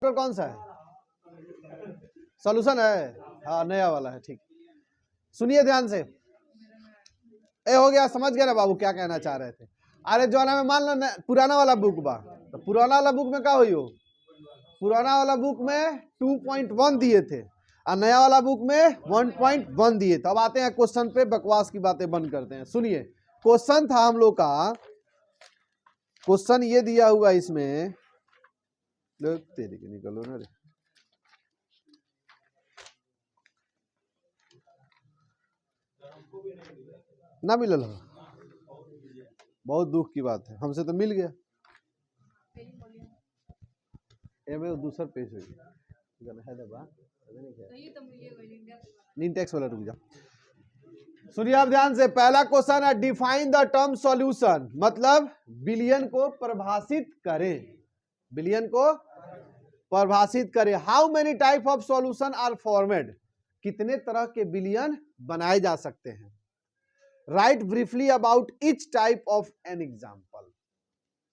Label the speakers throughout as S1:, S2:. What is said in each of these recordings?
S1: Chapter कौन सा है? सॉल्यूशन है, हाँ नया वाला है, ठीक। सुनिए ध्यान से, ए हो गया, समझ गया ना बाबू क्या कहना चाह रहे थे? अरे जो ना मान लो पुराना वाला बुक बा, तो पुराना वाला बुक में क्या हुई हो? पुराना वाला बुक में 2.1 दिए थे और नया वाला बुक में 1.1 दिए थे। अब आते हैं क्वेश्चन पे, बकवास की बातें बंद करते हैं। सुनिए, क्वेश्चन था हम लोग का, क्वेश्चन ये दिया हुआ इसमें, तेरे के निकलो ना रे, ना मिलल हो, बहुत दुख की बात है, हमसे तो मिल गया। दूसरा पेज नीन वाला रुक जा। सुनिए आप ध्यान से, पहला क्वेश्चन है डिफाइन द टर्म सॉल्यूशन, मतलब बिलियन को परिभाषित करें, बिलियन को परिभाषित करें। How many type of solution are formed, कितने तरह के बिलियन बनाए जा सकते हैं। Write briefly about each type of an example,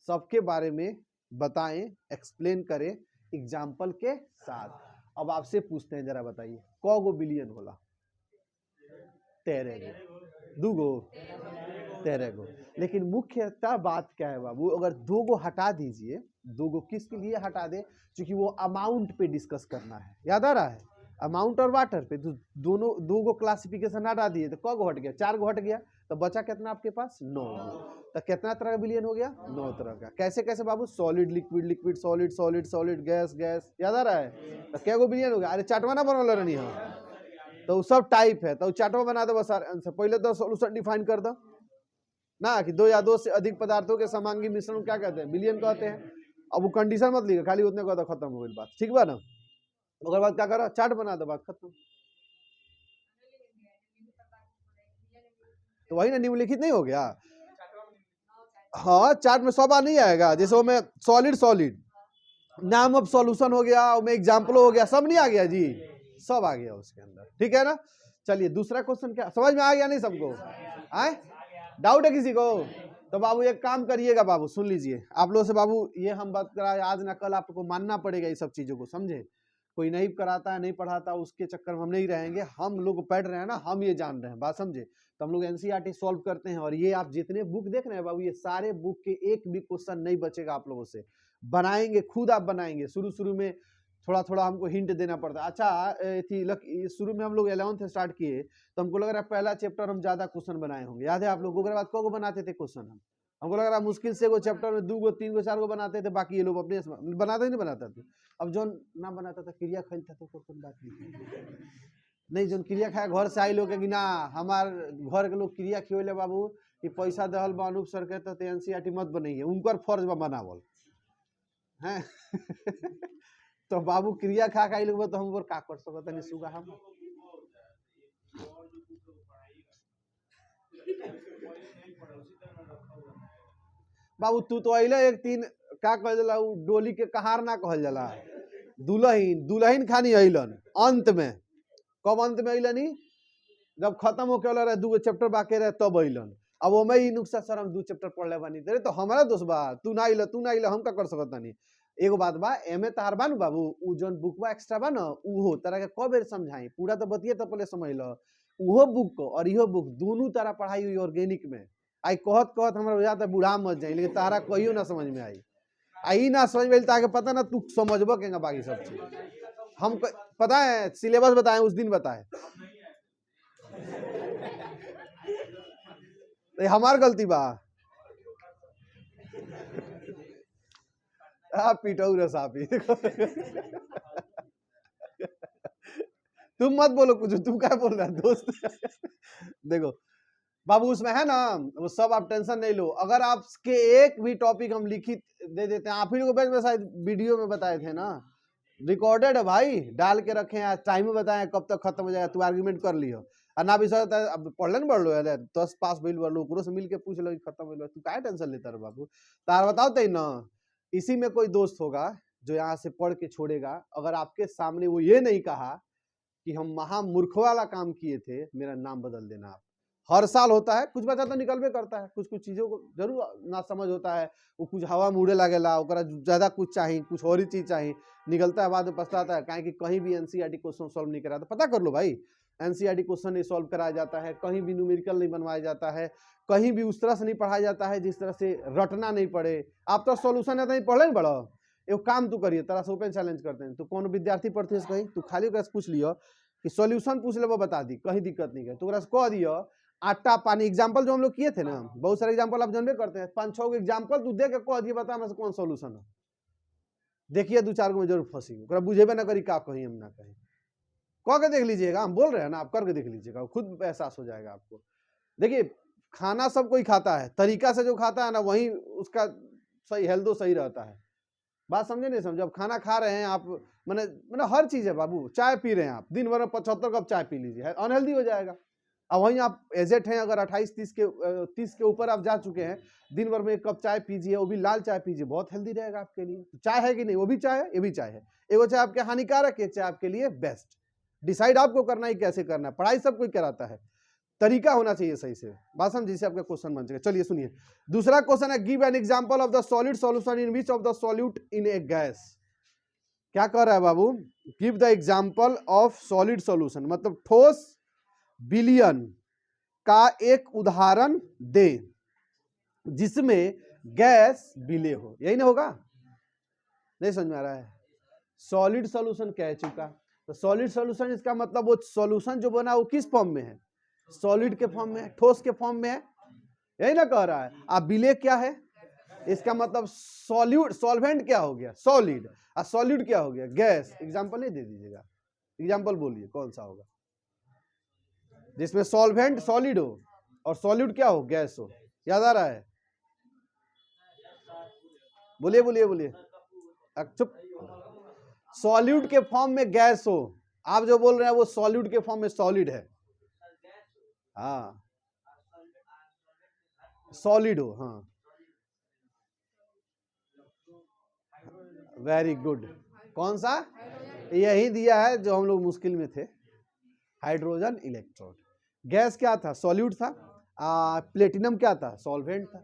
S1: सबके बारे में बताएं, एक्सप्लेन करें एग्जाम्पल के साथ। अब आपसे पूछते हैं, जरा बताइए कौ गो बिलियन होला? 13 गो, 2 गो, 13 गो। लेकिन मुख्यतः बात क्या है बाबू, अगर 2 गो हटा दीजिए, 2 गो किसके लिए हटा दे? क्योंकि वो अमाउंट पे डिस्कस करना है, याद आ रहा है, अमाउंट और वाटर पे। तो दोनों 2 गो क्लासिफिकेशन हटा दिए तो कौ गो हट गया? 4 गो हट गया, तो बचा कितना आपके पास? 9 गो। तो कितना तरह का बिलियन हो गया? 9 तरह का। कैसे कैसे बाबू? Solid, liquid, liquid, solid, solid, solid, gas, gas, याद आ रहा है? तो क्या गो बिलियन हो गया? अरे चार्टवा ना बनवल रहनी है, तो सब टाइप है, तो चार्टवा बना दो बस आंसर। पहले तो सॉल्यूशन डिफाइन कर दो ना, कि 2 या 2 से अधिक पदार्थों के समांगी मिश्रण क्या कहते हैं? बिलियन कहते हैं। अब वो कंडीशन मत लिखा, खाली उतने कहता, खत्म हो गई बात, ठीक बा ना? ओकर बाद क्या करो? चार्ट बना दो, बात खत्म। तो वही ना, निम्नलिखित नहीं हो गया? हाँ, चार्ट में सब नहीं आएगा, जैसे वो में सॉलिड, सॉलिड नाम ऑफ सॉल्यूशन हो गया, उसमें एग्जाम्पल हो गया, सब नहीं आ गया जी, सब आ गया उसके अंदर, ठीक है ना? चलिए दूसरा क्वेश्चन, क्या समझ में आ गया नहीं सबको? आए डाउट है किसी को? तो बाबू एक काम करिएगा बाबू, सुन लीजिए आप लोग से बाबू, ये हम बात कराए आज ना कल, आपको मानना पड़ेगा ये सब चीजों को, समझे? कोई नहीं कराता है, नहीं पढ़ाता, उसके चक्कर में हम नहीं रहेंगे। हम लोग पढ़ रहे हैं ना, हम ये जान रहे हैं, बात समझे? तो हम लोग एनसीईआरटी सॉल्व करते हैं, और ये आप जितने बुक देख रहे हैं बाबू, ये सारे बुक के एक भी क्वेश्चन नहीं बचेगा आप लोगों से, बनाएंगे, खुद आप बनाएंगे। शुरू शुरू में थोड़ा थोड़ा हमको हिंट देना पड़ता है। अच्छा शुरू में हम लोग 11th स्टार्ट किए, तो हमको लग रहा है पहला चैप्टर हम ज्यादा क्वेश्चन बनाए होंगे, याद है आप लोगों को? बाद को बनाते थे क्वेश्चन हम, हमको लग रहा है मुश्किल से वो चैप्टर में 2 गो 3 गो 4 गो बनाते थे, बाकी ये लोग अपने बनाते ही नहीं बनाता थे। अब जो ना बनाता था क्रिया खैल था, तो कोई बात नहीं, जो क्रिया खाया घर से आई लोग कि ना हमार घर के लोग क्रिया खियोले बाबू कि पैसा दहल बा अनूप सर के, तो एनसीईआरटी मत बनइए, उनकर फर्ज बा बनावल हैं। तो बाबू क्रिया खा खाई लोग, तो हम का कर सकत नहीं सुगा हम। बाबू तू तो अइले एक तीन का कहल जाला, डोली के कहार ना कहल जाला, दुल्हन, दुल्हन खानी अइलन अंत में। कब अंत में अइलनी? जब खत्म होके वाला रहे, 2 गो चैप्टर बाकी रहे, तब अइलन। अब वो मैं नुक्सा सर हम 2 चैप्टर पढ़ ले बानी, तो हमारा दोस्त बा, तू ना अइल, तू ना अइल, हम का कर सकत नहीं। एगो बात बा, एमे तार बा नु बाबू, उ जोन बुक बा एक्स्ट्रा बा न, उहो तरह के कब बेर समझाई, पूरा तो बतिए तो पहले समझ लो। उहो बुक को और इहो बुक दोनों तरह पढ़ाई हुई ऑर्गेनिक में। आई कहत कहत हमरा बुझाता है बूढ़ा मत जाई, लेकिन तारा कहियो ना समझ में आई। आई ना समझ में ताके पता ना तू समझबो केगा बाकी सब चीज। हम पता है सिलेबस बताएं, उस दिन बताए, हमार गलती बा। पीटऊ रसापी। तुम मत बोलो कुछ, तुम क्या बोल रहा है दोस्त? देखो बाबू उसमें है ना, वो सब आप टेंशन नहीं लो। अगर आपके एक भी टॉपिक हम लिखित दे देते हैं, आप ही लोग बैच में शायद वीडियो में बताए थे ना, रिकॉर्डेड है भाई, डाल के रखे हैं, टाइम में बताएं कब तक खत्म हो जाएगा, तू आर्गुमेंट कर लियो। और ना भी सर अब पढ़ बढ़ लो, 10 पास भइल बढ़ लो, ओकरो से मिल के पूछ लो खत्म हो गया, तू क्या टेंशन लेता रे बाबू? तार बताओ ते ना, इसी में कोई दोस्त होगा जो यहाँ से पढ़ के छोड़ेगा, अगर आपके सामने वो ये नहीं कहा कि हम महामूर्ख वाला काम किए थे, मेरा नाम बदल देना आप। हर साल होता है। कुछ बच्चा तो निकलबे करता है, कुछ कुछ चीजों को जरूर ना समझ होता है, वो कुछ हवा में उड़े लगेला, ओकरा ज्यादा कुछ चाहिए, कुछ और ही चीज चाहिए, निकलता है बाद में पछताता है काहे कि कहीं भी एनसीईआरटी क्वेश्चन सॉल्व नहीं करा। तो पता कर लो भाई, एनसीईआरटी क्वेश्चन नहीं सॉल्व कराया जाता है, कहीं भी न्यूमेरिकल नहीं बनवाया जाता है, कहीं भी उस तरह से नहीं पढ़ाया जाता है जिस तरह से रटना नहीं पड़े। आप तो सॉल्यूशन है तो पढ़े बड़ा एगो काम तू करिए, तरह से ओपन चैलेंज करते हैं। तो कौन विद्यार्थी पढ़ते कहीं तू खाली पूछ लियो कि सॉल्यूशन पूछ ले, वो बता दी, कहीं दिक्कत नहीं है। तो कह दियो आटा पानी, एग्जाम्पल जो हम लोग किए थे ना, बहुत सारे एग्जाम्पल आप जानबे करते हैं, 5-6 एग्जाम्पल तू दे के कह दिए बता हमरा से कौन सॉल्यूशन है। देखिए 2-4 गो में जरूर फंसी, बुझेबे ना करी का कहीं हम ना कहीं, कह के देख लीजिएगा, हम बोल रहे हैं ना, आप करके देख लीजिएगा, खुद एहसास हो जाएगा आपको। देखिए खाना सब कोई खाता है, तरीका से जो खाता है ना वही उसका सही हेल्थो सही रहता है। बात समझे नहीं समझे? अब खाना खा रहे हैं आप, मैंने हर चीज है बाबू, चाय पी रहे हैं आप, दिन भर में 75 कप चाय पी लीजिए, अनहेल्दी हो जाएगा। अब वहीं आप एजेट हैं, अगर 28-30 के ऊपर आप जा चुके हैं, दिन भर में 1 कप चाय पीजिए, वो भी लाल चाय पीजिए, बहुत हेल्दी रहेगा आपके लिए। चाय है कि नहीं? वो भी चाय है, ये भी चाय है। एगो चाय आपके हानिकारक है, चाय आपके लिए बेस्ट। डिसाइड आपको करना है कैसे करना है। पढ़ाई सब कोई कराता है, तरीका होना चाहिए सही से। बात समझिए, से आपका क्वेश्चन बन जाएगा। चलिए सुनिए, दूसरा क्वेश्चन है, give an example of the solid solution in which of the solute in a gas. क्या कह रहा है बाबू? Give the example of solid solution, मतलब ठोस विलयन का एक उदाहरण दे जिसमें गैस विलय हो। यही ना होगा? नहीं समझ में आ रहा है? सॉलिड सॉल्यूशन कह चुका, तो सॉलिड सॉल्यूशन इसका मतलब वो सॉल्यूशन जो बना वो किस फॉर्म में है? सॉलिड के फॉर्म में है, ठोस के फॉर्म में है, यही ना कह रहा है। अब विलय क्या है? इसका मतलब सॉल्यूट, सॉल्वेंट क्या हो गया? सॉलिड। और सॉल्यूट क्या हो गया? गैस। एग्जांपल नहीं दे दीजिएगा, एग्जांपल बोलिए कौन सा होगा जिसमें सॉल्वेंट सॉलिड हो और सॉल्यूट क्या हो? गैस हो। याद आ रहा है? बोलिए बोलिए बोलिए। चुप। सॉल्यूट के फॉर्म में गैस हो, आप जो बोल रहे हैं वो सॉल्यूट के फॉर्म में सॉलिड है। हाँ, सॉलिड हो। हाँ, वेरी गुड। कौन सा? यही दिया है जो हम लोग मुश्किल में थे, हाइड्रोजन इलेक्ट्रॉन। गैस क्या था? सॉल्यूट था। प्लेटिनम क्या था? सॉल्वेंट था।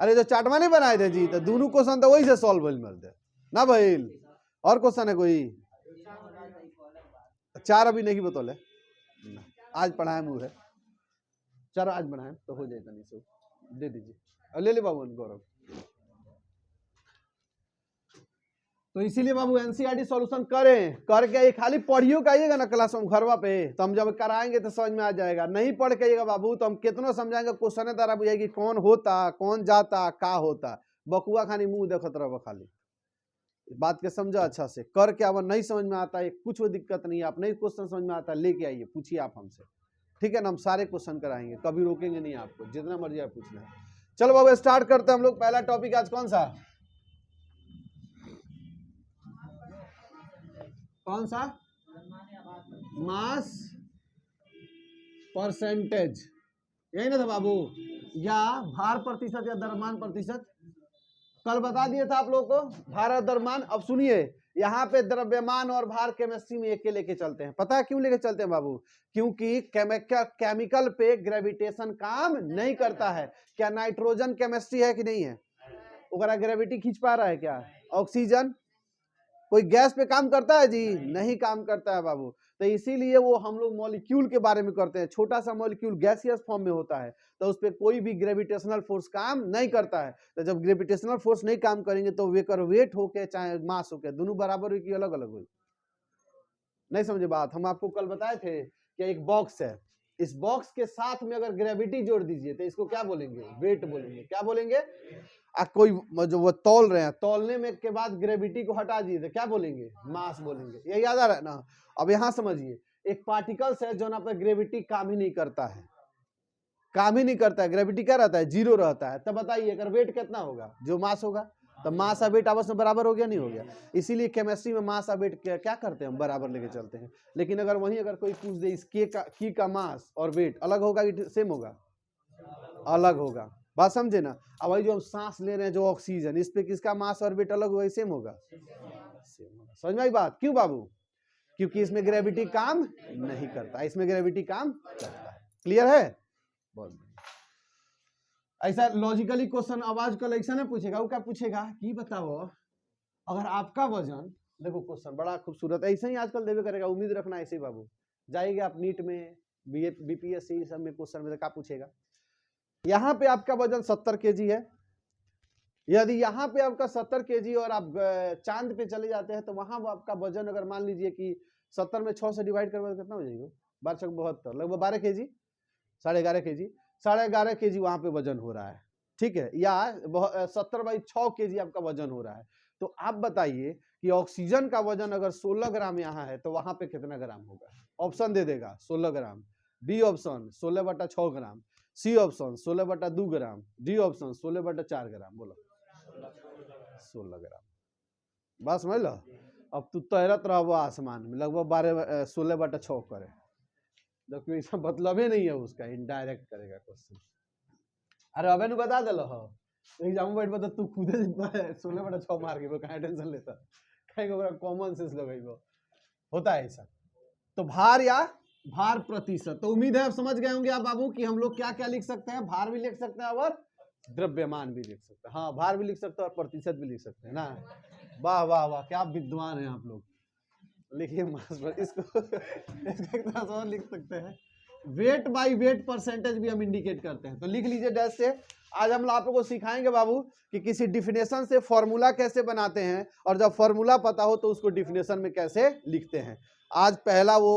S1: अरे जो चार्टवा नहीं बनाए थे जी, तो दोनों क्वेश्चन तो वही से सॉल्व मिलते ना भाई। और क्वेश्चन है कोई? 4 अभी नहीं बतौले, आज पढ़ाए मुँह है, 4 आज बनाए तो हो जाएगा। नहीं सो दे दीजिए, और ले ले बाबू गौरव। तो इसीलिए बाबू एनसीईआरटी सॉल्यूशन करें, करके ये खाली पढ़ियो के आइएगा ना क्लास में घरवा पे, तो हम जब कराएंगे तो समझ में आ जाएगा। नहीं पढ़ के आइएगा बाबू तो हम कितना समझाएंगे, क्वेश्चन द्वारा बुझाएगी कौन होता, कौन जाता, का होता। बकुआ खानी मुंह देखत रहो खाली। बात के समझो अच्छा से, करके अब नहीं समझ में आता है कुछ दिक्कत नहीं है, आप नहीं क्वेश्चन समझ में आता लेके आइए, पूछिए आप हमसे, ठीक है ना? हम सारे क्वेश्चन कराएंगे, कभी रोकेंगे नहीं आपको, जितना मर्जी आप पूछना है। चलो बाबू स्टार्ट करते हैं हम लोग। पहला टॉपिक आज कौन सा? कौन सा? मास परसेंटेज, यही ना था बाबू? या भार प्रतिशत या द्रव्यमान प्रतिशत। कल बता दिया था आप लोगों को भार और द्रव्यमान। अब सुनिए, यहाँ पे द्रव्यमान और भार केमिस्ट्री में एक के लेके चलते हैं। पता है क्यों लेके चलते हैं बाबू? क्योंकि केमिकल पे ग्रेविटेशन काम नहीं करता है। क्या नाइट्रोजन केमिस्ट्री है कि नहीं है? ओकरा ग्रेविटी खींच पा रहा है क्या? ऑक्सीजन कोई गैस पे काम करता है जी? नहीं काम करता है बाबू। तो इसीलिए वो हम लोग मॉलिक्यूल के बारे में करते हैं। छोटा सा मॉलिक्यूल गैसियस फॉर्म में होता है, तो उस पर कोई भी ग्रेविटेशनल फोर्स काम नहीं करता है। तो जब ग्रेविटेशनल फोर्स नहीं काम करेंगे तो वेकर वेट होके चाहे मास होके दोनों बराबर हुई कि अलग अलग हुई? नहीं समझे बात? हम आपको कल बताए थे कि एक बॉक्स है, इस बॉक्स के साथ में अगर ग्रेविटी जोड़ दीजिए तो इसको क्या बोलेंगे? वेट बोलेंगे। क्या बोलेंगे? कोई जो वो तौल रहे हैं, तौलने में के बाद ग्रेविटी को हटा दिए तो क्या बोलेंगे? मास बोलेंगे। ये याद आ रहा है ना? अब यहां समझिए, एक पार्टिकल्स है जो ना पे ग्रेविटी काम ही नहीं करता है, काम ही नहीं करता है। ग्रेविटी क्या रहता है? 0 रहता है। तब बताइए अगर वेट कितना होगा? जो मास होगा। तो मास और वेट आपस में बराबर हो गया नहीं हो गया? इसीलिए केमिस्ट्री में मास और वेट क्या करते हैं? हम बराबर लेके चलते हैं। लेकिन अगर वहीं अगर कोई पूछ दे इस की का मास और वेट अलग होगा कि सेम होगा? अलग होगा। बात समझे ना? अब वही जो हम सांस ले रहे हैं जो ऑक्सीजन, इस पे किसका मास और वेट अलग होगा? सेम होगा? सेम होगा। समझ में आई बात? क्यों बाबू? क्योंकि इसमें ग्रेविटी काम नहीं करता, इसमें ग्रेविटी काम करता है। क्लियर है? बहुत बढ़िया। ऐसा लॉजिकली क्वेश्चन आवाज कलेक्शन में पूछेगा, वो क्या पूछेगा कि बताओ अगर आपका वजन, देखो क्वेश्चन बड़ा खूबसूरत, ऐसे ही आजकल देवे करेगा, उम्मीद रखना ऐसे ही बाबू। जाइएगा आप नीट में, बीपीएससी सब में क्वेश्चन में क्या पूछेगा, यहाँ पे आपका वजन 70 केजी है, यदि यहाँ पे आपका 70 केजी और आप चांद पे चले जाते हैं तो वहां आपका वजन अगर मान लीजिए कि 70 में 6 से डिवाइड करवा कितना हो जाएगा, 1272, लगभग 12 केजी, 11.5 केजी, 11.5 केजी वहां पे वजन हो रहा है, ठीक है, या 70/6 केजी आपका वजन हो रहा है। तो आप बताइए कि ऑक्सीजन का वजन अगर 16 ग्राम यहाँ है तो वहां पे कितना ग्राम होगा? ऑप्शन दे देगा 16 ग्राम, बी ऑप्शन 16/6 ग्राम, सी ऑप्शन 16/2 ग्राम, डी ऑप्शन 16/4 ग्राम। बोलो 16 ग्राम। बस समझ लो, अब तू तैरत रहो आसमान में, लगभग 16/6 करे, जबकि ऐसा मतलब ही नहीं है उसका, इनडायरेक्ट करेगा क्वेश्चन। अरे अबे नु बता दे लो एग्जाम बैठ बता तू खुदे 16/6 मार के कहां टेंशन लेता, कहीं ओकरा कॉमन सेंस लगेबो, होता है ऐसा। तो भार या भार प्रतिशत, तो उम्मीद है आप समझ गए होंगे आप बाबू कि हम लोग क्या क्या लिख सकते हैं, भार भी लिख सकते हैं और द्रव्यमान भी लिख सकते हैं। हाँ, भार भी लिख सकते हैं और प्रतिशत भी लिख सकते हैं ना। वाह वाह वाह, क्या विद्वान हैं आप लोग। लिखिए मास पर, इसको इसको लिख सकते हैं, वेट बाय वेट परसेंटेज भी हम इंडिकेट करते हैं। तो लिख लीजिए डैश से। आज हम आप लोगों को सिखाएंगे बाबू कि किसी डिफिनेशन से फॉर्मूला कैसे बनाते हैं, और जब फॉर्मूला पता हो तो उसको डिफिनेशन में कैसे लिखते हैं। आज पहला वो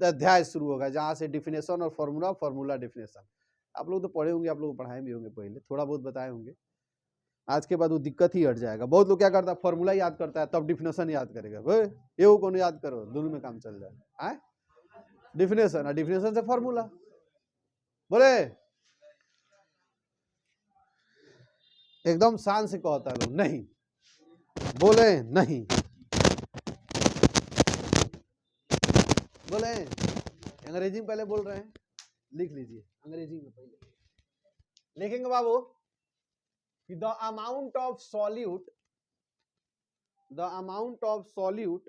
S1: अध्याय शुरू होगा जहां से डिफिनेशन और फॉर्मूला, फॉर्मूला डिफिनेशन। आप लोग तो पढ़े होंगे, आप लोग पढ़ाए भी होंगे, पहले थोड़ा बहुत बताए होंगे, आज के बाद वो दिक्कत ही हट जाएगा। बहुत लोग क्या करता है, फॉर्मूला याद करता है तब डिफिनेशन याद करेगा, ये वो कौन याद करो, दोनों में काम चल जाए। डिफिनेशन और डिफिनेशन से फॉर्मूला, बोले एकदम शान से कहता है लोग, नहीं बोले, नहीं बोले, अंग्रेजी में पहले बोल रहे हैं, लिख लीजिए अंग्रेजी में पहले लिखेंगे बाबू कि the amount of solute, the amount of solute,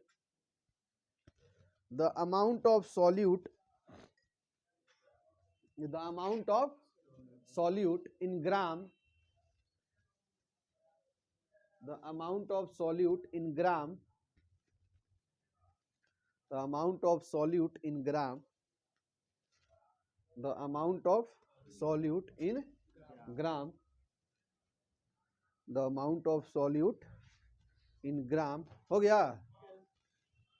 S1: the amount of solute, the amount of solute in gram, the amount of solute in gram, the amount of solute in gram, the amount of solute in gram, the amount of solute in gram, हो गया,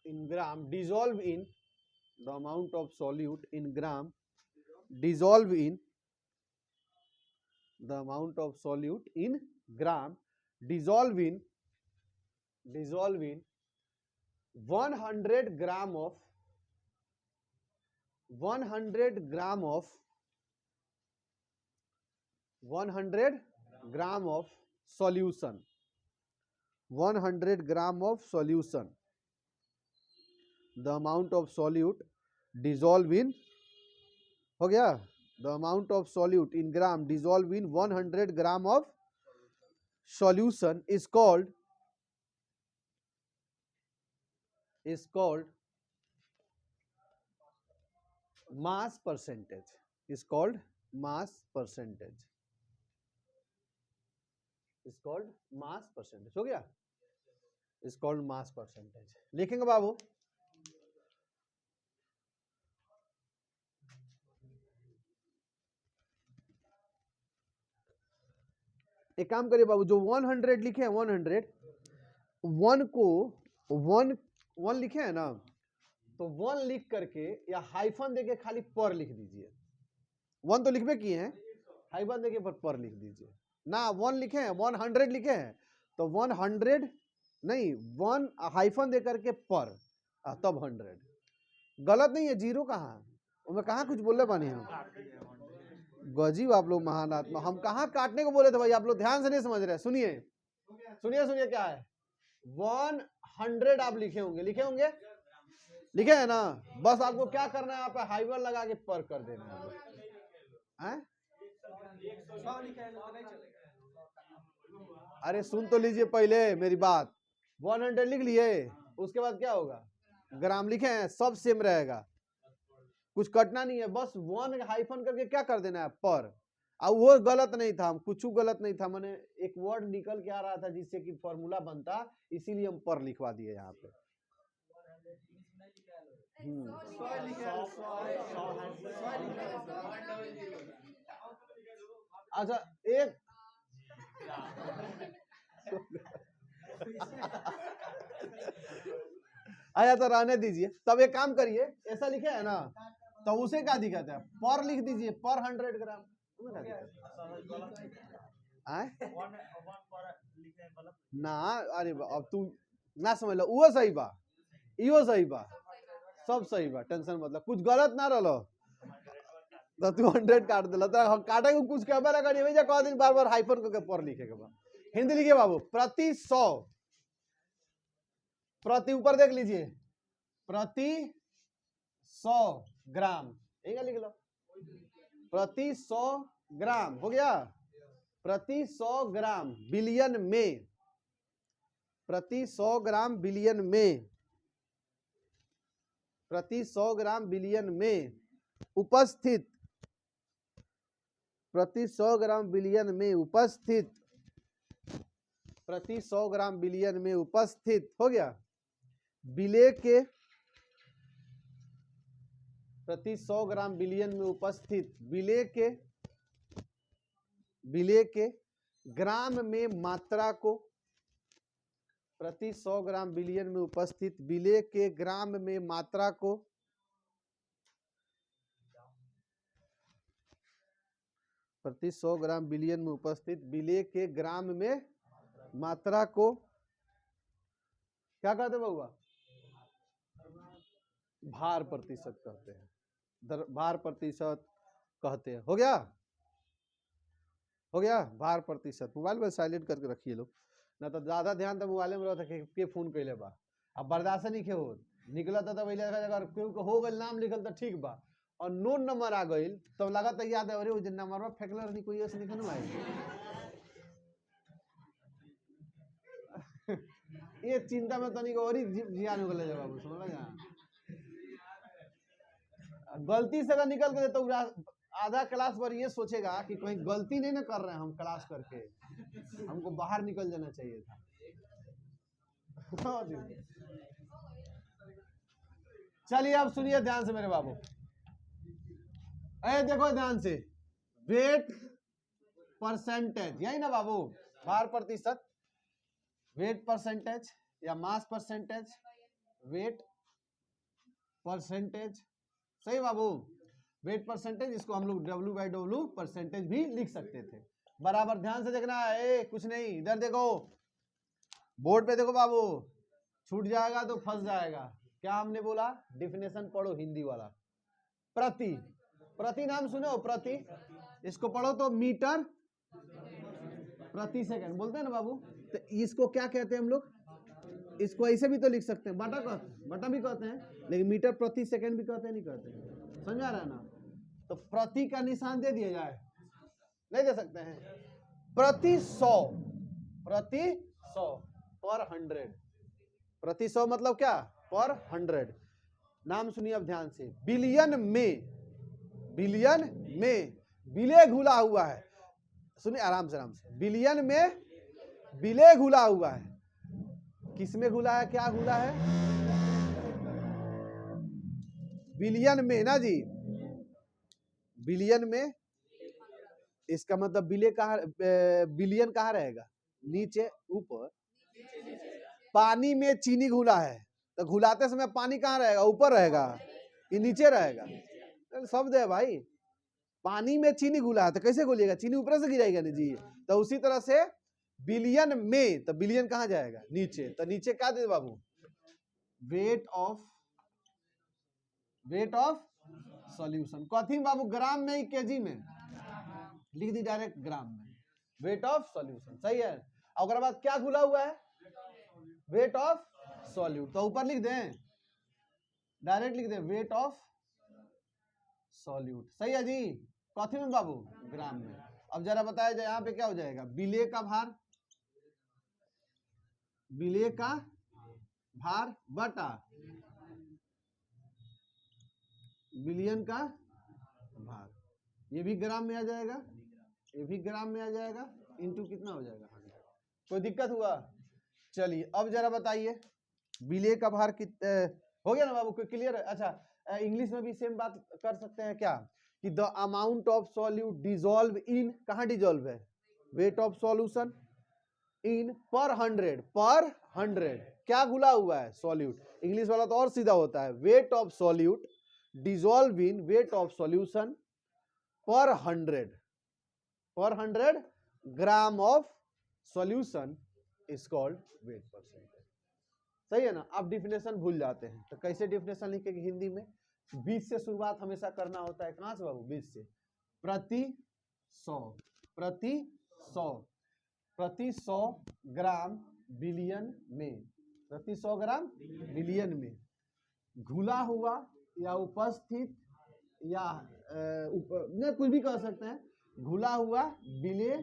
S1: in gram, dissolve in, the amount of solute in gram, dissolve in, the amount of solute in gram, dissolve in 100 gram of 100 gram of 100 gram of solution, 100 gram of solution, the amount of solute dissolve in, हो गया, the amount of solute in gram dissolve in 100 gram of solution is called mass percentage, is called mass percentage, is called mass percentage, हो गया, is called mass percentage। लिखेंगे बाबू, एक काम करिए बाबू, जो 100 लिखे हैं, 100 1 को 1 लिखे हैं ना, तो 1 लिख करके या हाइफन देके खाली पर लिख दीजिए। 1 तो लिखबे किए हैं, हाइफन देके पर लिख दीजिए ना। 1 लिखे हैं, 100 लिखे हैं, तो 100 नहीं, 1 हाइफन दे करके पर, तब 100। गलत नहीं है, जीरो कहाँ, मैं कहाँ कुछ बोले बानी हम, गजीब आप लोग महान आत्मा, हम कहाँ काटने को बोले थे भाई, आप लोग ध्यान से नहीं समझ रहे। सुनिए सुनिए सुनिए, क्या है 100 आप लिखे होंगे, लिखे होंगे, लिखे है ना। बस आपको क्या करना है, आप हाइवर लगा के पर कर देना है। अरे सुन तो लीजिए पहले मेरी बात, 100 लिख लिए, उसके बाद क्या होगा, ग्राम लिखे हैं, सब सेम रहेगा। कुछ कटना नहीं है, बस 1 हाइफन करके क्या कर देना है पर। अब वो गलत नहीं था, हम कुछ गलत नहीं था, मैंने एक वर्ड निकल के आ रहा था जिससे कि फॉर्मूला बनता, इसीलिए हम पर लिखवा दिए यहाँ पे। अच्छा एक आया तो रहने दीजिए, तब एक काम करिए, ऐसा लिखे है ना, तो उसे क्या दिक्कत है, पर लिख दीजिए, पर 100 ग्राम। ना अरे अब तू ना समझ लो, वो सही बा, इहो सही बा, सब सही बा, टेंशन मतलब कुछ गलत ना रहो तो तू 100 काट दिला, तो काटे को कुछ कहबे ना करिए भैया, कह दिन बार बार हाइफन करके पर लिखे के बा। हिंदी लिखिए बाबू, प्रति 100, प्रति ऊपर देख लीजिए, प्रति 100 ग्राम, यही लिख लो, प्रति 100 ग्राम हो गया, प्रति 100 ग्राम बिलियन में, प्रति 100 ग्राम बिलियन में, प्रति 100 ग्राम बिलियन में उपस्थित, प्रति 100 ग्राम बिलियन में उपस्थित, प्रति 100 ग्राम बिलियन में उपस्थित हो गया विलेय के, प्रति 100 ग्राम बिलियन में उपस्थित विलेय के ग्राम में मात्रा को, प्रति 100 ग्राम बिलियन में उपस्थित विलेय के ग्राम में मात्रा को, प्रति 100 ग्राम बिलियन में उपस्थित विलेय के ग्राम में मात्रा को क्या कहते बउआ, भार प्रतिशत कहते हैं, भार प्रतिशत कहते हैं। हो गया, हो गया, भार प्रतिशत। मोबाइल में साइलेंट करके रखिए लोग, ना तो ज्यादा ध्यान तो मोबाइल में रहता के फोन कैले बा, अब बर्दाश्त नहीं हो निकला था, तब अगर क्यों हो गई नाम लिखल तो ठीक बा, और नो नंबर आ गई तब लगा तो याद है, अरे नंबर फेंकल नहीं कोई ऐसे लिखा आई ये चिंता में तनिक और ही जियान हो गए बाबू, समझ लगा, गलती से अगर निकल गए तो आधा क्लास पर ये सोचेगा कि कहीं गलती नहीं ना कर रहे हैं हम क्लास करके, हमको बाहर निकल जाना चाहिए था। चलिए अब सुनिए ध्यान से मेरे बाबू, अरे देखो ध्यान से, वेट परसेंटेज, यही ना बाबू, भार प्रतिशत, वेट परसेंटेज या मास परसेंटेज, वेट परसेंटेज, सही बाबू, वेट परसेंटेज, इसको हम लोग W/W परसेंटेज भी लिख सकते थे। बराबर ध्यान से देखना है, कुछ नहीं, इधर देखो बोर्ड पे देखो बाबू, छूट जाएगा तो फंस जाएगा। क्या हमने बोला, डिफिनेशन पढ़ो हिंदी वाला, प्रति, प्रति नाम सुने हो, प्रति, इसको पढ़ो तो मीटर प्रति सेकंड बोलते हैं ना बाबू, तो इसको क्या कहते हैं हम लोग, इसको ऐसे भी तो लिख सकते हैं, बटा कहते हैं, बटा भी कहते हैं, लेकिन मीटर प्रति सेकंड भी कहते हैं, नहीं कहते, समझा रहा है ना, तो प्रति का निशान दे दिया जाए, नहीं दे सकते हैं, प्रति 100, प्रति 100 पर 100, प्रति 100 मतलब क्या, पर 100। नाम सुनिए अब ध्यान से, बिलियन में, बिलियन में विलेय घुला हुआ है, सुनिए आराम से, आराम से, बिलियन में विलेय घुला हुआ है, किसमें घुला है, क्या घुला है, बिलियन में ना जी, बिलियन में, इसका मतलब विलेय कहाँ, बिलियन कहाँ रहेगा, नीचे ऊपर, पानी में चीनी घुला है, तो घुलाते समय पानी कहाँ रहेगा, ऊपर रहेगा कि नीचे रहेगा, शब्द है भाई, पानी में चीनी घुला है तो कैसे घुलेगा, चीनी ऊपर से गिराएगा ना जी, तो उसी तरह से बिलियन में, तो बिलियन कहाँ जाएगा, नीचे, तो नीचे क्या दे बाबू, weight of, weight of solution, कथी बाबू, ग्राम में ही केजी में, लिख दी डायरेक्ट ग्राम में, वेट ऑफ सॉल्यूशन, सही है। और बाद क्या घुला हुआ है, वेट ऑफ सॉल्यूट, तो ऊपर लिख दें, डायरेक्ट लिख दें वेट ऑफ सॉल्यूट, सही है जी, कथी में बाबू, ग्राम में। अब जरा बताया जाए यहाँ पे क्या हो जाएगा, विलेय का भार, विलेय का भार बटा बिलियन का भाग, ये भी ग्राम में आ जाएगा, ये भी ग्राम में आ जाएगा, इंटू कितना हो जाएगा 100। कोई दिक्कत हुआ? चलिए अब जरा बताइए बिलियन का भार हो गया ना बाबू, कोई क्लियर है? अच्छा इंग्लिश में भी सेम बात कर सकते हैं क्या कि the amount of solute dissolve in, कहाँ डिजोल्व है, वेट ऑफ सॉल्यूशन इन पर 100 क्या घुला हुआ है, सॉल्यूट। इंग्लिश वाला तो और सीधा होता है, weight of solute dissolve in wait of solution पर 100 gram of solution is called wait percentage. सही है ना? आप डिफिनेशन भूल जाते हैं तो कैसे डिफिनेशन लिखेंगे हिंदी में? 20 से शुरुआत हमेशा करना होता है। कहां से बाबू? 20 से। प्रति 100 ग्राम बिलियन में, प्रति 100 ग्राम बिलियन में घुला हुआ या उपस्थित या कुछ भी कह सकते हैं, घुला हुआ विलेय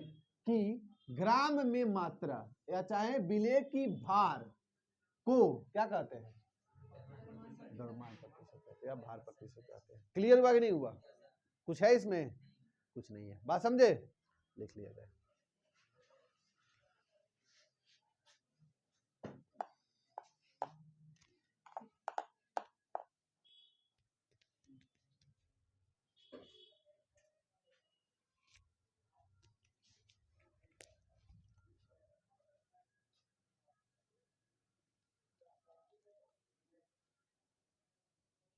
S1: की ग्राम में मात्रा या चाहे विलेय की भार को क्या कहते हैं? द्रव्यमान प्रतिशत कहते हैं या भार प्रतिशत कहते हैं। क्लियर हुआ कि नहीं हुआ? कुछ है इसमें? कुछ नहीं है। बात समझे? लिख लिया जाए।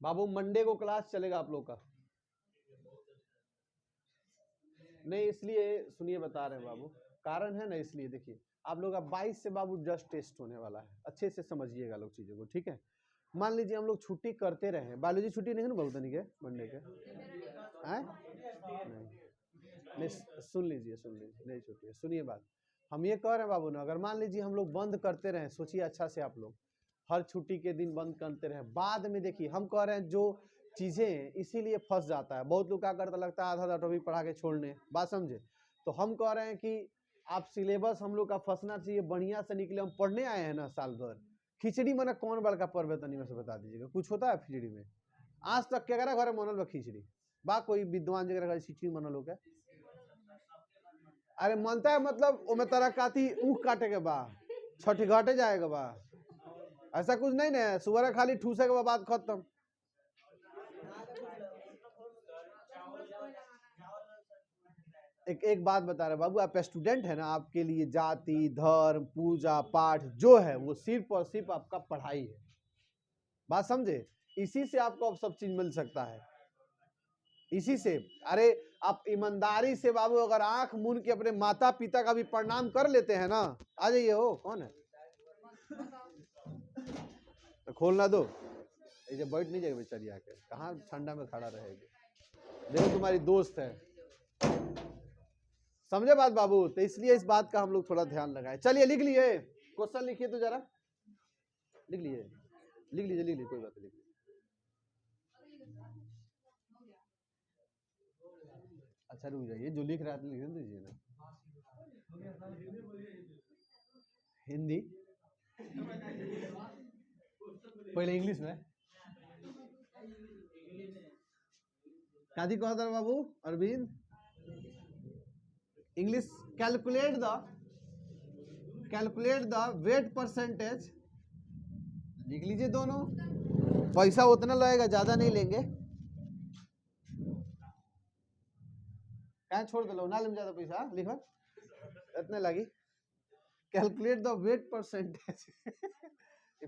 S1: बाबू मंडे को क्लास चलेगा आप लोग का? नहीं, इसलिए सुनिए बता रहे हैं बाबू, कारण है ना, इसलिए देखिए आप लोग का 22 से बाबू जस्ट टेस्ट होने वाला है, अच्छे से समझिएगा लोग चीजों को, ठीक है? मान लीजिए हम लोग छुट्टी करते रहे, बायोलॉजी छुट्टी नहीं है ना बाबू तनी के मंडे के? नहीं, सुन लीजिए नहीं छुट्टी है। सुनिए बात, हम ये कह रहे हैं बाबू ना, अगर मान लीजिए हम लोग बंद करते रहे, सोचिए अच्छा से आप लोग हर छुट्टी के दिन बंद करते रहे, बाद में देखिए हम कह रहे हैं जो चीजें इसीलिए फंस जाता है, बहुत लोग क्या करता लगता है आधा टॉपिक पढ़ा के छोड़ने, बात समझे? तो हम कह रहे हैं कि आप सिलेबस हम लोग का फंसना चाहिए, बढ़िया से निकले। हम पढ़ने आए हैं ना साल भर, खिचड़ी मना कौन बड़का पर्व है तनी में से बता दीजिएगा, कुछ होता है खिचड़ी में? आज तक क्या घर मनल बा खिचड़ी? बा कोई विद्वान जगह घर खिचड़ी मनल हो क्या? अरे मनता है मतलब ओमे तरह काती ऊख काटे के बा, छठी घाटे जाएगा बा, ऐसा कुछ नहीं ना, सुबह खाली ठूसे के बाद खत्म। एक बात बता रहे बाबू, आप स्टूडेंट है ना, आपके लिए जाति धर्म पूजा पाठ जो है वो सिर्फ और सिर्फ आपका पढ़ाई है, बात समझे? इसी से आपको अब सब चीज मिल सकता है, इसी से। अरे आप ईमानदारी से बाबू अगर आंख मूंद के अपने माता पिता का भी प्रणाम कर लेते हैं ना, आ जाइए। हो कौन है? तो खोलना दो, ऐसे बैठ नहीं जाएगा बेचारी, आके कहाँ ठंडा में खड़ा रहेगी? देखो तुम्हारी दोस्त है, समझे बात बाबू? तो इसलिए इस बात का हम लोग थोड़ा ध्यान लगाए। चलिए लिख लिए, क्वेश्चन लिखिए तो जरा, लिख लीजिए कोई बात नहीं, लिख लीजिए। अच्छा रुक जाइए, जो लिख रहा है लिख दीजिए ना। हिंदी पहले इंग्लिश में कादी कहा था बाबू अरविंद? English calculate the weight percentage, लिख लीजिए दोनों, पैसा उतना लगेगा, ज्यादा नहीं लेंगे। क्या छोड़ दो ना, लेम ज्यादा पैसा लिखो, इतने लगी। कैलकुलेट द वेट परसेंटेज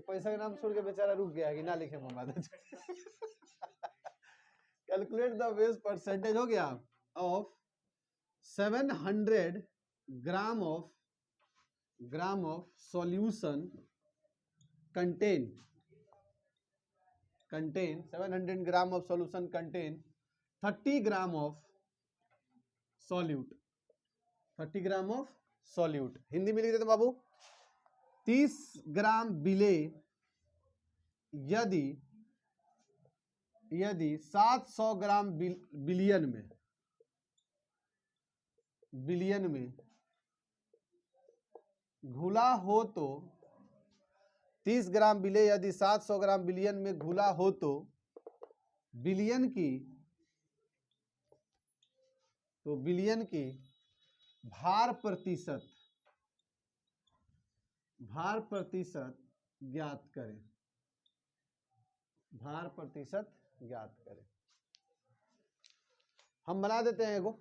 S1: पैसा का नाम छोड़ के बेचारा रुक गया कि ना लिखे मम्मा। कैलकुलेट द वेट परसेंटेज हो गया of 700 gram of solution contain 700 gram of solution contain 30 gram of solute, 30 gram of solute. Hindi में लिख देते बाबू, 30 ग्राम विलेय यदि 700 ग्राम बिलियन में घुला हो तो 30 ग्राम विलेय यदि 700 ग्राम बिलियन में घुला हो तो बिलियन की, तो बिलियन की भार प्रतिशत ज्ञात करें, भार प्रतिशत ज्ञात करें। हम बना देते हैं, एगो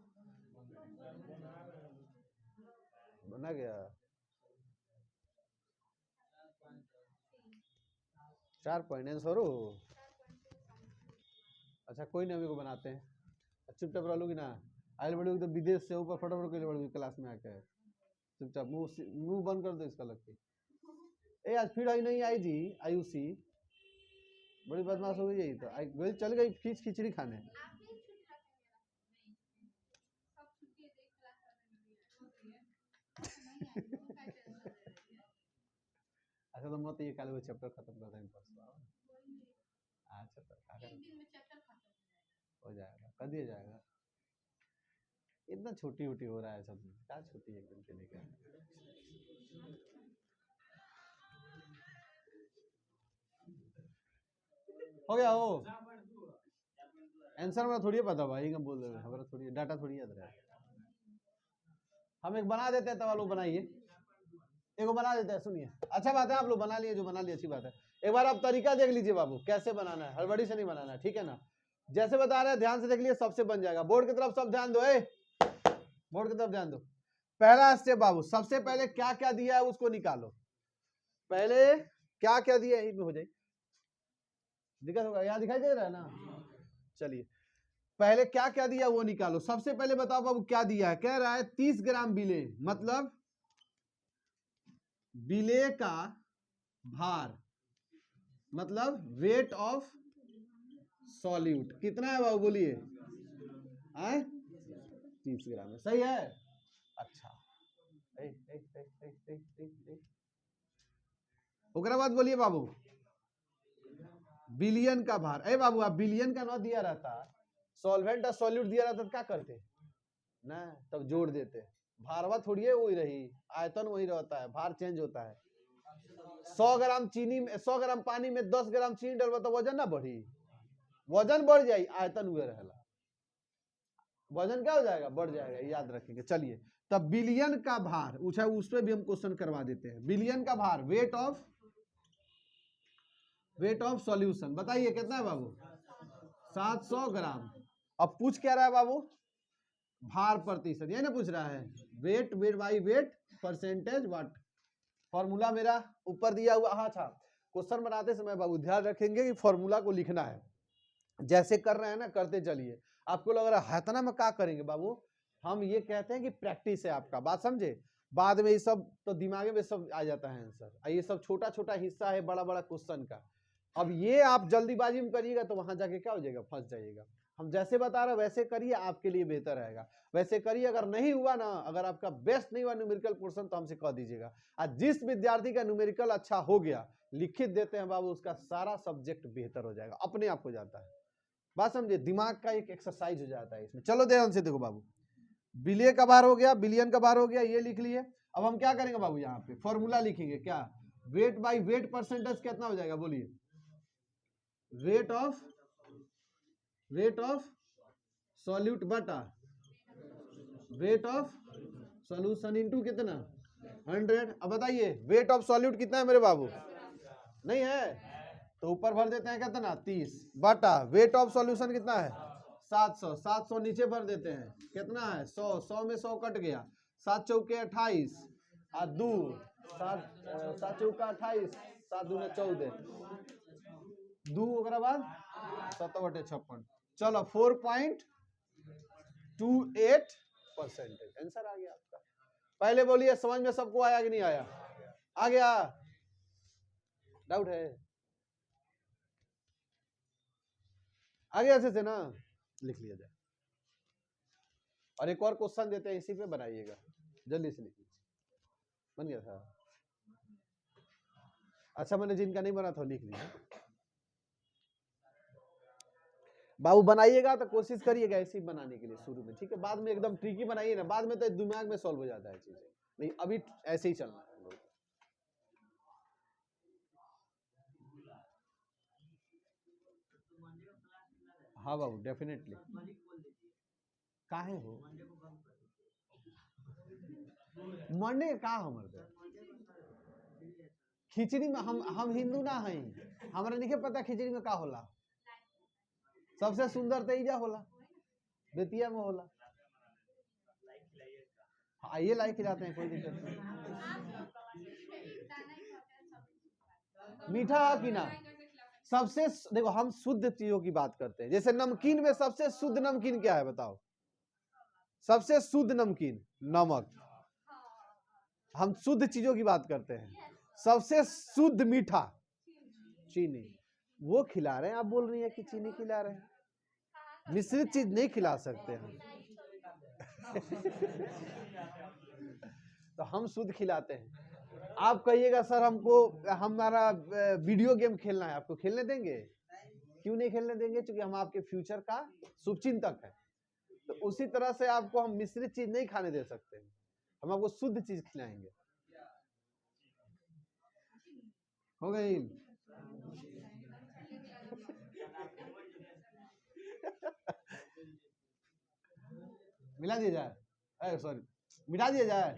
S1: बना गया 4 पॉइंट आंसर हो। अच्छा कोई नहीं, हम को बनाते हैं, चुपचाप रह लूंगी ना, आयल बढ़ोगी तो विदेश से ऊपर फटाफट के लिए बढ़ोगी क्लास में आकर, चुपचाप मुंह बंद कर दो इसका लग के। ए आज फिर आई नहीं आई जी, आयुषी बड़ी बदमाश हो गई, यही तो आई चल गई खिचड़ी खाने। अच्छा तो मत ये कल वो चैप्टर खत्म कर देंगे परसों। अच्छा तो हो जाएगा, कर दिया जाएगा। इतना छोटी हो रहा है सब, क्या छोटी एकदम के लिए। हो गया हो आंसर हमारा थोड़ी पता भाई, हम बोल रहे हमारा थोड़ी डाटा थोड़ी याद रहा। हम एक बना देते हैं, तब लोग बनाइए, एक बना देते हैं, सुनिए। अच्छा बात है, आप लोग बना लिए, जो बना लिए अच्छी बात है। एक बार आप तरीका देख लीजिए बाबू, कैसे बनाना है, हड़बड़ी से नहीं बनाना है, ठीक है ना। जैसे बता रहे हैं ध्यान से देख लिए, सबसे बन जाएगा। बोर्ड की तरफ सब ध्यान दो, बोर्ड की तरफ ध्यान दो। पहला स्टेप बाबू, सबसे पहले क्या क्या दिया है उसको निकालो। पहले क्या क्या दिया है, हो जाए दिक्कत होगा, यहाँ दिखाई दे रहा है ना। चलिए पहले क्या क्या दिया वो निकालो। सबसे पहले बताओ बाबू क्या दिया है, कह रहा है 30 ग्राम बिले, मतलब बिले का भार, मतलब वेट ऑफ सॉल्यूट कितना है बाबू, बोलिए 30 ग्राम है, सही है। अच्छा ओकरा बाद बोलिए बाबू बिलियन का भार। ए बाबू आप बिलियन का ना दिया रहता, सॉल्वेंट और सॉल्यूट दिया रहता तो क्या करते ना, तब जोड़ देते। भारवा थोड़ी है वही रही, आयतन वही रहता है, भार चेंज होता है। 100 ग्राम चीनी में, 100 ग्राम पानी में 10 ग्राम चीनी डलवा तो वजन ना बढ़ी, वजन बढ़ जाए, आयतन हुए रहेला, वजन क्या हो जाएगा, बढ़ जाएगा, याद रखेंगे। चलिए तब बिलियन का भार, उस पर भी हम क्वेश्चन करवा देते हैं। बिलियन का भार, वेट ऑफ सॉल्यूशन, बताइए कितना है बाबू, 700 ग्राम। अब पूछ क्या रहा है बाबू, भार प्रतिशत, ये ना पूछ रहा है, weight by wait percentage what. Formula मेरा ऊपर दिया हुआ, हाँ अच्छा क्वेश्चन बनाते समय बाबू ध्यान रखेंगे कि फॉर्मूला को लिखना है, जैसे कर रहे हैं ना करते चलिए। आपको लग रहा है इतना में क्या करेंगे बाबू, हम ये कहते हैं कि प्रैक्टिस है आपका, बात समझे। बाद में ये सब तो दिमाग में सब आ जाता है आंसर, ये सब छोटा छोटा हिस्सा है बड़ा बड़ा क्वेश्चन का। अब ये आप जल्दीबाजी में करिएगा तो वहां जाके क्या हो जाएगा, फंस जाइएगा। हम जैसे बता रहे वैसे करिए, आपके लिए बेहतर रहेगा, वैसे करिए। अगर नहीं हुआ ना, अगर आपका बेस्ट नहीं हुआ न्यूमेरिकल पोर्शन, तो हमसे कह दीजिएगा। आज जिस विद्यार्थी का न्यूमेरिकल अच्छा हो गया, लिखित देते हैं बाबू, उसका सारा सब्जेक्ट बेहतर हो जाएगा, अपने आप हो जाता है। बात समझे, दिमाग का एक एक्सरसाइज हो जाता है इसमें। चलो ध्यान से देखो बाबू, बिलियन का भार हो गया, बिलियन का भार हो गया, ये लिख लिए। अब हम क्या करेंगे बाबू, यहाँ पे फॉर्मूला लिखेंगे, क्या, वेट बाई वेट परसेंटेज कितना हो जाएगा, बोलिए, वेट ऑफ सॉल्यूट बटा वेट ऑफ सॉल्यूशन इनटू कितना 100। अब बताइए वेट ऑफ सॉल्यूट कितना है मेरे बाबू, नहीं है तो ऊपर भर देते हैं कितना 30 बटा वेट ऑफ सॉल्यूशन कितना है 700 नीचे भर देते हैं कितना है 100 में 100 कट गया, 7 चौके 28 और 2 7 चौका 28 7 दूने 14 2 ओकरा बाद 7/56। चलो 4.28% आंसर आ गया आपका। पहले बोलिए समझ में सबको आया कि नहीं आया, आ गया, डाउट है, आ गया ऐसे से ना, लिख लिया जाए। और एक और क्वेश्चन देते हैं, इसी पे बनाइएगा, जल्दी से लिखिए, बन गया था। अच्छा मैंने जिनका नहीं बना था लिख लीजिए बाबू, बनाइएगा तो कोशिश करिएगा ऐसे ही बनाने के लिए शुरू में, ठीक है। बाद में एकदम ट्रिकी बनाइए ना, बाद में तो दिमाग में सॉल्व हो जाता है चीजें, नहीं अभी ऐसे ही चलना है। हाँ बाबू डेफिनेटली। काहे हो मंडे का हमारे खिचड़ी में हम हिंदू ना हई, हमरा नहीं पता खिचड़ी में का होला। सबसे सुंदर तेजा होला, बेतिया में होला। आइए लाई खिलाते हैं, कोई दिक्कत नहीं। मीठा है कि ना? सबसे देखो हम शुद्ध चीजों की बात करते हैं, जैसे नमकीन में सबसे शुद्ध नमकीन क्या है बताओ? सबसे शुद्ध नमकीन नमक। हम शुद्ध चीजों की बात करते हैं। सबसे शुद्ध मीठा चीनी। वो खिला रहे हैं, आप बोल रही है कि चीनी खिला रहे हैं। मिश्रित चीज नहीं खिला सकते हम। तो हम शुद्ध खिलाते हैं। आप कहिएगा सर हमको हमारा वीडियो गेम खेलना है, आपको खेलने देंगे? क्यों नहीं खेलने देंगे? क्योंकि हम आपके फ्यूचर का शुभचिंतक है। तो उसी तरह से आपको हम मिश्रित चीज नहीं खाने दे सकते, हम आपको शुद्ध चीज खिलाएंगे। हो गई? मिला दिया जाए, सॉरी मिटा दिया जाए।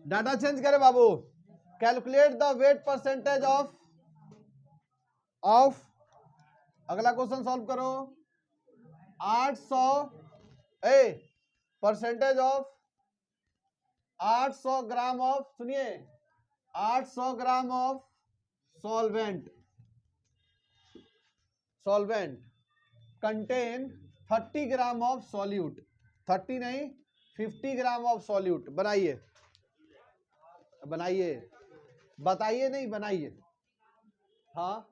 S1: डाटा चेंज करे बाबू। Calculate the weight percentage of अगला क्वेश्चन सॉल्व करो। 800 परसेंटेज ऑफ 800 ग्राम ऑफ, सुनिए 800 gram of solvent contain 30 gram of solute. 30 नहीं 50 ग्राम ऑफ सॉल्यूट। बनाइए बताइए नहीं बनाइए। हाँ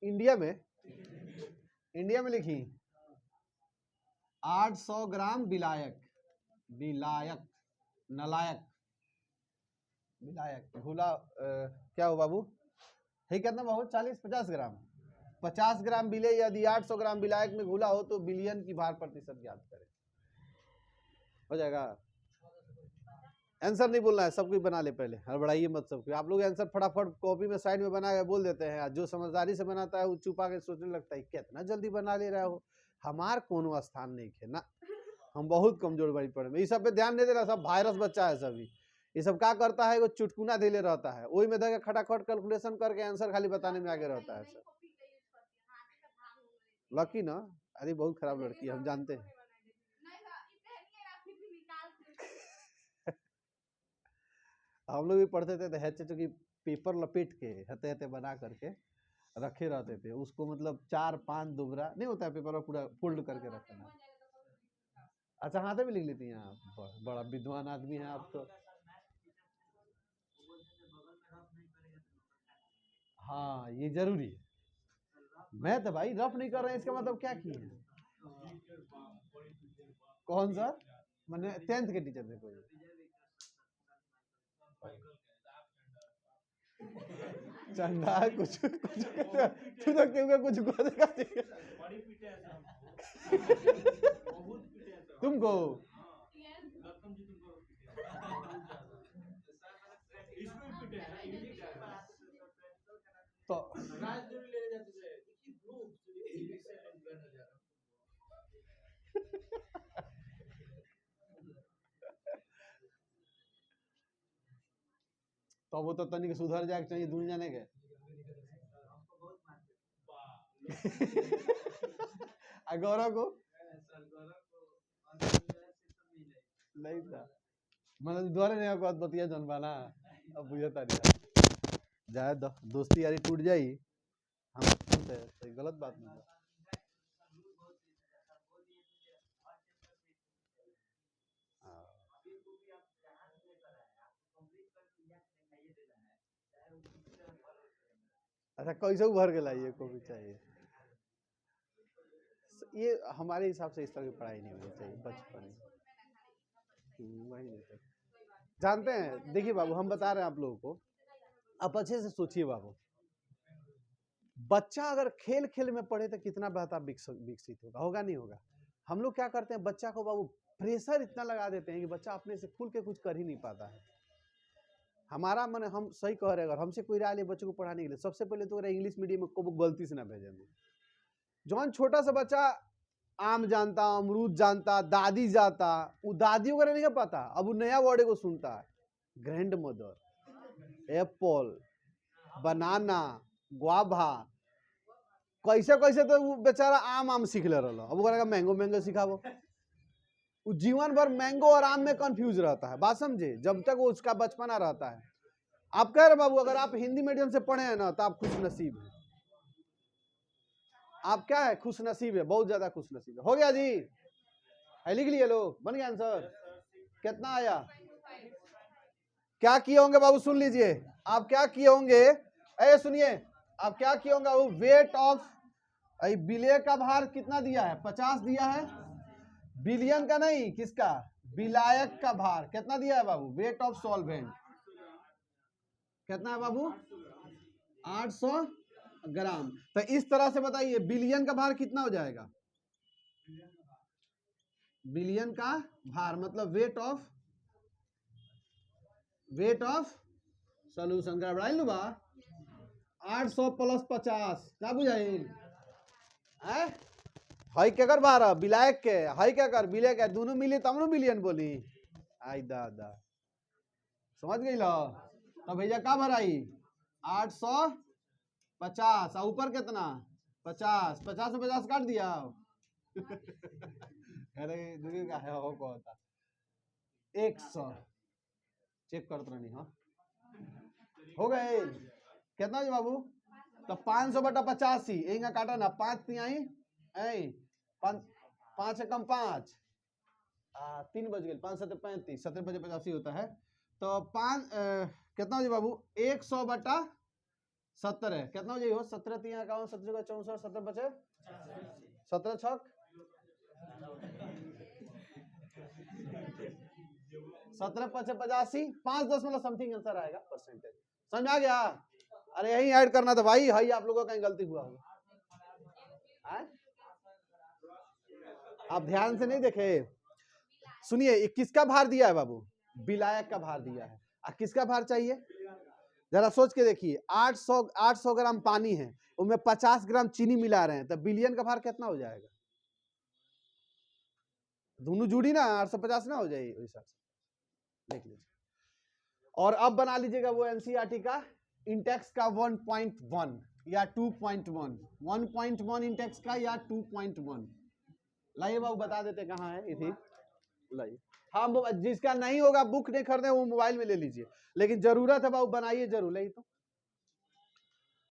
S1: इंडिया में लिखी 800 ग्राम विलायक घुला क्या हो बाबू? है कितना बाबू? 40-50 ग्राम। 50 ग्राम विले यदि 800 ग्राम विलायक में घुला हो तो बिलियन की भार प्रतिशत ज्ञात करें। हो जाएगा? आंसर नहीं बोलना है, सब कुछ बना ले पहले, हड़बड़ाइए मत सब कुछ। आप लोग आंसर फटाफट कॉपी में साइड में बना के बोल देते हैं, जो समझदारी से बनाता है वो छुपा के सोचने लगता है कितना जल्दी बना ले रहा हो। हमार कोनो स्थान नहीं है ना, हम बहुत कमजोर बड़ी पड़े में। ये सब पे ध्यान नहीं दे रहा, सब वायरस बच्चा है सभी। ये सब क्या करता है, वो चुटकुना देले रहता है, वही में देकर खटाखट कैलकुलेशन करके आंसर खाली बताने में आगे रहता है सर। लकी ना, अरे बहुत खराब लड़की है, हम जानते हैं। हम लोग भी पढ़ते थे तो हैचे की पेपर लपेट के हते हते बना करके रखे रहते थे उसको, मतलब 4-5 दुबरा नहीं होता है पेपर पूरा फोल्ड करके रखना। अच्छा हाथ में लिख लेती हैं आप, बड़ा विद्वान आदमी है आप तो। हाँ ये जरूरी है। मैं तो भाई रफ नहीं कर रहे हैं, इसका मतलब क्या किए हैं? कौन सा? मैंने 10th के टीचर थे कोई? चंदा कुछ तू तो क्यों कुछ तुमको तो तो वो तो तनिक सुधर जाए चाहिए दुनिया ने के। गौरव को नहीं था, मतलब द्वारे नहीं बात बतिया जनबाना। अब बुझे तारी जाए दोस्ती यारी टूट जाई, हम तो गलत बात नहीं है। अच्छा कैसे भर के लाइए को भी चाहिए, ये हमारे हिसाब से इस तरह की पढ़ाई नहीं होनी चाहिए बचपन वही। जानते हैं देखिए बाबू, हम बता रहे हैं आप लोगों को, आप अच्छे से सोचिए बाबू। बच्चा अगर खेल खेल में पढ़े तो कितना बेहतर विकसित होगा, होगा नहीं होगा? हम लोग क्या करते हैं, बच्चा को बाबू प्रेशर इतना लगा देते हैं कि बच्चा अपने से खुल के कुछ कर ही नहीं पाता है। हमारा मन हम सही कह रहे हैं, अगर हमसे कोई राय ले बच्चों को पढ़ाने के लिए, सबसे पहले तो इंग्लिश मीडियम को गलती से ना भेजें। जौन छोटा सा बच्चा आम जानता, अमरूद जानता, दादी जाता, वो दादी वगैरह नहीं पता, अब वो नया वर्ड को सुनता है, ग्रैंड मदर, एप्पल, बनाना, गुआभा, कैसे कैसे तो वो बेचारा आम सीख ले रहा, अब वो मैंगो मैंगो सिखावो, वो जीवन भर मैंगो और आम में कंफ्यूज रहता है। बात समझे, जब तक वो उसका बचपना रहता है। आप कह रहे बाबू अगर आप हिंदी मीडियम से पढ़े हैं ना तो आप खुश नसीब है, आप क्या है, खुश नसीब है, बहुत ज्यादा खुश नसीब है। हो गया जी, लिख लिए लोग, बन गया आंसर, कितना आया, क्या किए होंगे बाबू सुन लीजिए, आप क्या किए होंगे, ऐ सुनिए, आप क्या किए होंगे, वो वेट ऑफ बिलियन का भार कितना दिया है, 50 दिया है, बिलियन का नहीं, किसका, विलायक का भार कितना दिया है बाबू, वेट ऑफ सॉल्वेंट कितना है बाबू, 800 ग्राम। तो इस तरह से बताइए बिलियन का भार कितना हो जाएगा, बिलियन का भार मतलब वेट ऑफ सॉल्यूशन का बढ़ाई बा 800 प्लस 50 क्या बुझाइल हई के कर बारह विलायक के हई क्या कर विलय के दोनों मिली तब बिलियन बोली आई दादा समझ गई लो। तो भैया का भराई 850 और ऊपर कितना 50 50 से 50 काट दिया अरे दूसरी का है हो को होता 100 चेक करते रहनी हाँ हो गए कितना जी बाबू तो 500 बटा 85 एक काटा ना 5 तिहाई 5 कम 5 3 बज गए 5 7 35 17 बजे 85 होता है तो 5 कितना जी बाबू 100 बटा 70 है कितना हो जाइए 17 3 51 17 64 17 बचे 17 छक 17 5 85 5 दशमलव समथिंग आंसर आएगा परसेंटेज समझ आ गया। अरे यही ऐड करना था भाई हाई आप लोगों का कहीं गलती हुआ होगा आप ध्यान से नहीं देखे सुनिए किसका भार दिया है बाबू विलायक का भार दिया है और किसका भार चाहिए जरा सोच के देखिए 800 ग्राम पानी है उनमें 50 ग्राम चीनी मिला रहे हैं तो बिलियन का भार कितना हो जाएगा दोनों जुड़ी ना 850 ना हो जाएगी वैसा देख लीजिए और अब बना लीजिएगा वो एनसीईआरटी का इंटेक्स का 1.1 या 2.1 1.1 इंटेक्स का या 2.1 लाइए बाबू बता देते कहाँ है इधर लाइए हाँ जिसका नहीं होगा बुक नहीं खरीदे वो मोबाइल में ले लीजिए लेकिन जरूरत है बाबू बनाइए जरूर ले तो